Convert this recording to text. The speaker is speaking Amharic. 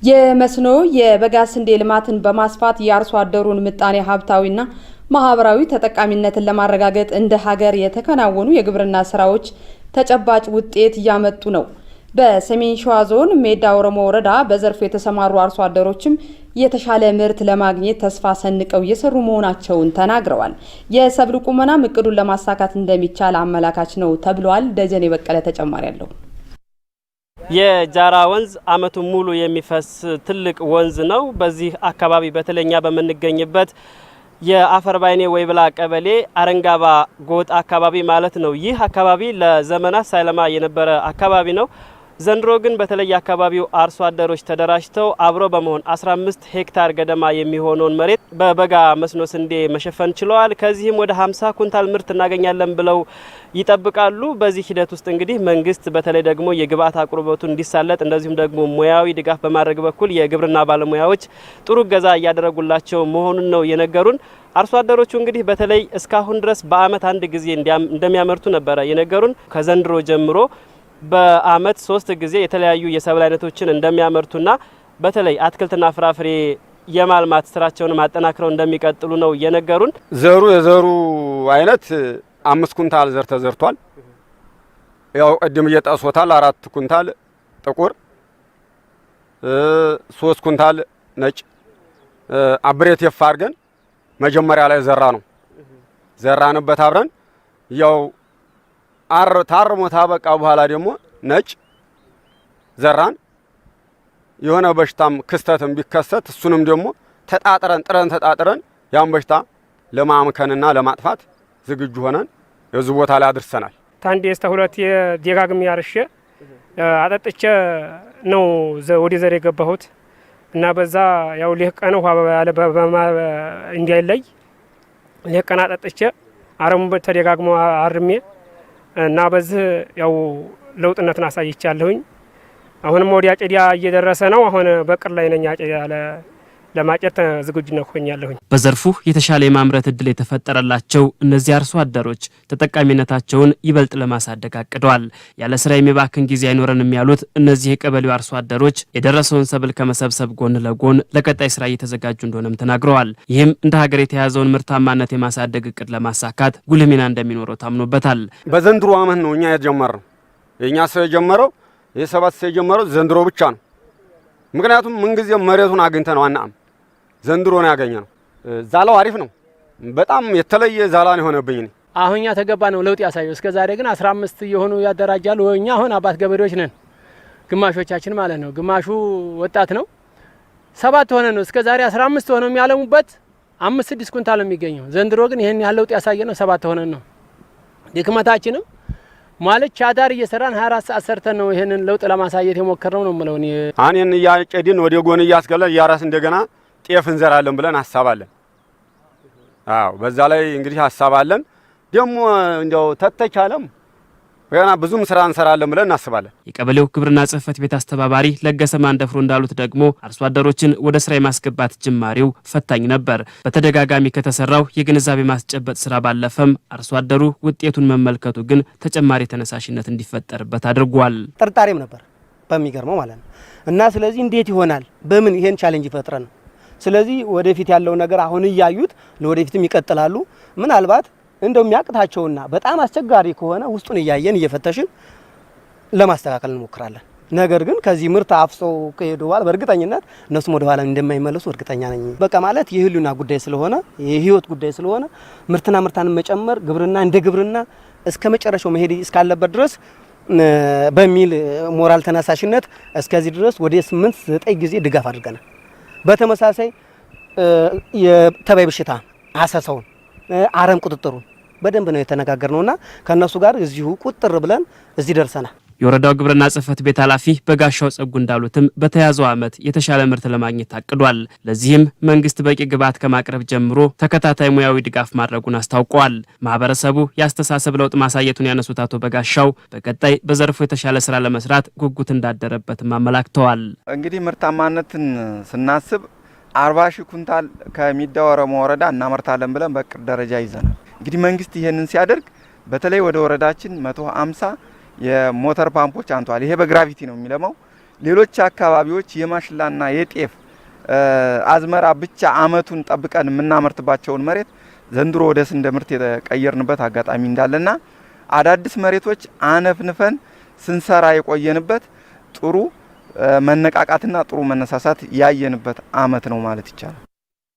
የመስኖ የበጋ ስንዴ ልማትን በማስፋት የአርሶ አደሩን ምጣኔ ሀብታዊና ማህበራዊ ተጠቃሚነትን ለማረጋገጥ እንደ ሀገር የተከናወኑ የግብርና ስራዎች ተጨባጭ ውጤት እያመጡ ነው። በሰሜን ሸዋ ዞን ሜዳ ኦሮሞ ወረዳ በዘርፉ የተሰማሩ አርሶ አደሮችም የተሻለ ምርት ለማግኘት ተስፋ ሰንቀው እየሰሩ መሆናቸውን ተናግረዋል። የሰብል ቁመናም እቅዱን ለማሳካት እንደሚቻል አመላካች ነው ተብሏል። ደጀኔ በቀለ ተጨማሪ አለው። የጃራ ወንዝ አመቱን ሙሉ የሚፈስ ትልቅ ወንዝ ነው። በዚህ አካባቢ በተለኛ በመንገኝበት የአፈር ባይኔ ወይብላ ቀበሌ አረንጋባ ጎጥ አካባቢ ማለት ነው። ይህ አካባቢ ለዘመናት ሳይለማ የነበረ አካባቢ ነው። ዘንድሮ ግን በተለይ አካባቢው አርሶ አደሮች ተደራጅተው አብሮ በመሆን 15 ሄክታር ገደማ የሚሆነውን መሬት በበጋ መስኖ ስንዴ መሸፈን ችለዋል። ከዚህም ወደ 50 ኩንታል ምርት እናገኛለን ብለው ይጠብቃሉ። በዚህ ሂደት ውስጥ እንግዲህ መንግስት በተለይ ደግሞ የግብአት አቅርቦቱ እንዲሳለጥ እንደዚሁም ደግሞ ሙያዊ ድጋፍ በማድረግ በኩል የግብርና ባለሙያዎች ጥሩ እገዛ እያደረጉላቸው መሆኑን ነው የነገሩን። አርሶ አደሮቹ እንግዲህ በተለይ እስካሁን ድረስ በአመት አንድ ጊዜ እንደሚያመርቱ ነበረ የነገሩን። ከዘንድሮ ጀምሮ በአመት 3 ጊዜ የተለያዩ የሰብል አይነቶችን እንደሚያመርቱና በተለይ አትክልትና ፍራፍሬ የማልማት ስራቸውን ማጠናክረው እንደሚቀጥሉ ነው የነገሩን። የዘሩ አይነት 5 ኩንታል ዘር ተዘርቷል። ያው ቀደም እየጣሶታል 4 ኩንታል ጥቁር 3 ኩንታል ነጭ አብሬት ይፋርገን መጀመሪያ ላይ ዘራንበት አብረን ያው ታርሞ ታበቃ በኋላ ደግሞ ነጭ ዘራን። የሆነ በሽታም ክስተትም ቢከሰት እሱንም ደግሞ ተጣጥረን ያን በሽታ ለማምከንና ለማጥፋት ዝግጁ ሆነን የዚህ ቦታ ላይ አድርሰናል። ታንዴ እስከ 2 የደጋግም ያርሼ አጠጥቼ ነው ወደ ዘር የገባሁት እና በዛ ያው ለቀን ውሃ ያለ እንዲያይለይ ለቀን አጠጥቼ አረሙ ተደጋግሞ አርሜ እና በዚህ ያው ለውጥነትን አሳይቻለሁኝ። አሁንም ወዲያ አጨዳ እየደረሰ ነው። አሁን በቅር ላይ ነኝ። አጨዳ ለማጨድ ዝግጁነት ሆኛለሁኝ። በዘርፉ የተሻለ የማምረት እድል የተፈጠረላቸው እነዚህ አርሶ አደሮች ተጠቃሚነታቸውን ይበልጥ ለማሳደግ አቅደዋል። ያለ ስራ የሚባክን ጊዜ አይኖረንም ያሉት እነዚህ የቀበሌው አርሶ አደሮች የደረሰውን ሰብል ከመሰብሰብ ጎን ለጎን ለቀጣይ ስራ እየተዘጋጁ እንደሆነም ተናግረዋል። ይህም እንደ ሀገር የተያዘውን ምርታማነት የማሳደግ እቅድ ለማሳካት ጉልህ ሚና እንደሚኖረው ታምኖበታል። በዘንድሮ አመት ነው እኛ የጀመረው። የኛ ሰው የጀመረው የሰባት ሰው የጀመረው ዘንድሮ ብቻ ነው። ምክንያቱም ምን ጊዜ መሬቱን አግኝተነው አናም ዘንድሮ ነው ያገኘነው። ዛላው አሪፍ ነው። በጣም የተለየ ዛላ ነው የሆነብኝ። አሁንኛ ተገባ ነው ለውጥ ያሳየው። እስከ ዛሬ ግን 15 የሆኑ ያደራጃሉ። እኛ አሁን አባት ገበሬዎች ነን፣ ግማሾቻችን ማለት ነው። ግማሹ ወጣት ነው። 7 ሆነ ነው እስከ ዛሬ 15 ሆነው የሚያለሙበት 5-6 ኩንታል ነው የሚገኘው። ዘንድሮ ግን ይሄን ያህል ለውጥ ያሳየነው 7 ሆነን ነው። ድክመታችንም ማለት ቻዳር እየሰራን 24 ሰዓት ሰርተን ነው ይሄንን ለውጥ ለማሳየት የሞከርነው ነው ማለት ነው። አኔን ያጨድን ወደ ጎን ያስገላል ያራስ እንደገና ጤፍ እንዘራለን ብለን ሐሳባለን። አዎ በዛ ላይ እንግዲህ ሐሳባለን ደግሞ እንደው ተተቻለም ገና ብዙም ስራ እንሰራለን ብለን እናስባለን። የቀበሌው ግብርና ጽህፈት ቤት አስተባባሪ ለገሰ ማንደፍሮ እንዳሉት ደግሞ አርሶ አደሮችን ወደ ስራ የማስገባት ጅማሬው ፈታኝ ነበር። በተደጋጋሚ ከተሰራው የግንዛቤ ማስጨበጥ ስራ ባለፈም አርሶ አደሩ ውጤቱን መመልከቱ ግን ተጨማሪ ተነሳሽነት እንዲፈጠርበት አድርጓል። ጥርጣሬም ነበር በሚገርመው ማለት ነው። እና ስለዚህ እንዴት ይሆናል በምን ይሄን ቻሌንጅ ይፈጥረን። ስለዚህ ወደፊት ያለው ነገር አሁን እያዩት ለወደፊትም ይቀጥላሉ። ምናልባት እንደው የሚያቅታቸውና በጣም አስቸጋሪ ከሆነ ውስጡን እያየን እየፈተሽን ለማስተካከል እንሞክራለን። ነገር ግን ከዚህ ምርት አፍሰው ከሄዱዋል በእርግጠኝነት እነሱም ወደ ኋላ እንደማይመለሱ እርግጠኛ ነኝ። በቃ ማለት የህልውና ጉዳይ ስለሆነ የህይወት ጉዳይ ስለሆነ ምርታን መጨመር ግብርና እንደ ግብርና እስከ መጨረሻው መሄድ እስካለበት ድረስ በሚል ሞራል ተነሳሽነት እስከዚህ ድረስ ወደ 8-9 ጊዜ ድጋፍ አድርገናል። በተመሳሳይ የተባይ በሽታ አሰሳውን አረም ቁጥጥሩን በደንብ ነው የተነጋገርነውና ከነሱ ጋር እዚሁ ቁጥር ብለን እዚህ ደርሰናል። የወረዳው ግብርና ጽህፈት ቤት ኃላፊ በጋሻው ጸጉ እንዳሉትም በተያዘው አመት የተሻለ ምርት ለማግኘት ታቅዷል። ለዚህም መንግስት በቂ ግብዓት ከማቅረብ ጀምሮ ተከታታይ ሙያዊ ድጋፍ ማድረጉን አስታውቀዋል። ማህበረሰቡ ያስተሳሰብ ለውጥ ማሳየቱን ያነሱት አቶ በጋሻው በቀጣይ በዘርፉ የተሻለ ስራ ለመስራት ጉጉት እንዳደረበትም አመላክተዋል። እንግዲህ ምርታማነትን ስናስብ 40 ሺህ ኩንታል ከሚዳ ኦሮሞ ወረዳ እናመርታለን ብለን በቅድ ደረጃ ይዘናል። እንግዲህ መንግስት ይሄንን ሲያደርግ በተለይ ወደ ወረዳችን 150 የሞተር ፓምፖች አንቷል። ይሄ በግራቪቲ ነው የሚለማው። ሌሎች አካባቢዎች የማሽላና የጤፍ አዝመራ ብቻ አመቱን ጠብቀን የምናመርትባቸውን መሬት ዘንድሮ ወደ ስንዴ ምርት የተቀየርንበት አጋጣሚ እንዳለና አዳዲስ መሬቶች አነፍንፈን ስንሰራ የቆየንበት ጥሩ መነቃቃትና ጥሩ መነሳሳት ያየንበት አመት ነው ማለት ይቻላል።